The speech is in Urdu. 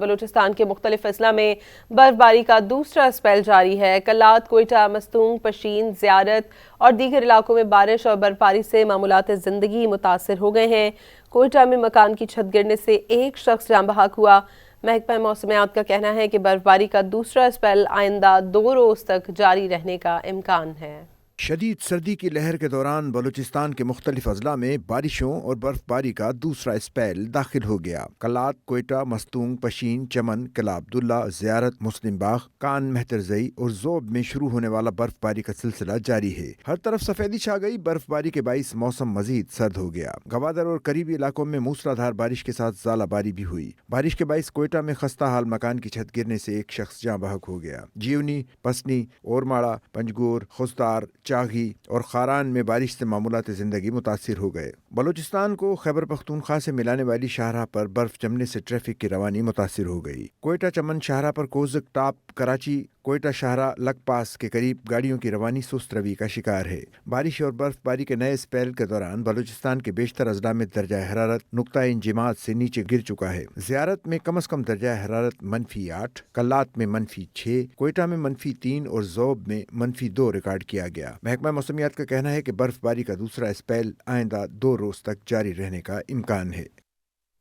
بلوچستان کے مختلف اضلاع میں برف باری کا دوسرا اسپیل جاری ہے۔ کلات، کوئٹہ، مستونگ، پشین، زیارت اور دیگر علاقوں میں بارش اور برف باری سے معمولات زندگی متاثر ہو گئے ہیں۔ کوئٹہ میں مکان کی چھت گرنے سے ایک شخص جاں بحق ہوا۔ محکمہ موسمیات کا کہنا ہے کہ برف باری کا دوسرا اسپیل آئندہ 2 روز تک جاری رہنے کا امکان ہے۔ شدید سردی کی لہر کے دوران بلوچستان کے مختلف اضلاع میں بارشوں اور برف باری کا دوسرا اسپیل داخل ہو گیا۔ کلات، کوئٹہ، مستونگ، پشین، چمن، قلعہ عبداللہ، زیارت، مسلم باغ، کان مہترزئی اور ذوب میں شروع ہونے والا برف باری کا سلسلہ جاری ہے۔ ہر طرف سفیدی چھا گئی۔ برف باری کے باعث موسم مزید سرد ہو گیا۔ گوادر اور قریبی علاقوں میں موسلادھار بارش کے ساتھ ژالہ باری بھی ہوئی۔ بارش کے باعث کوئٹہ میں خستہ حال مکان کی چھت گرنے سے ایک شخص جاں بحق ہو گیا۔ جیونی، پسنی، اورماڑہ، پنجگور، خستار، چاغی اور خاران میں بارش سے معمولات زندگی متاثر ہو گئے۔ بلوچستان کو خیبر پختونخوا سے ملانے والی شاہراہ پر برف جمنے سے ٹریفک کی روانی متاثر ہو گئی۔ کوئٹہ چمن شاہراہ پر کوزک ٹاپ کراچی کوئٹہ شاہراہ لک پاس کے قریب گاڑیوں کی روانی سست روی کا شکار ہے۔ بارش اور برف باری کے نئے اسپیل کے دوران بلوچستان کے بیشتر اضلاع میں درجہ حرارت نقطہ انجماد سے نیچے گر چکا ہے۔ زیارت میں کم از کم درجہ حرارت -8، کلات میں -6، کوئٹہ میں -3 اور ذوب میں -2 ریکارڈ کیا گیا۔ محکمہ موسمیات کا کہنا ہے کہ برف باری کا دوسرا اسپیل آئندہ 2 روز تک جاری رہنے کا امکان ہے۔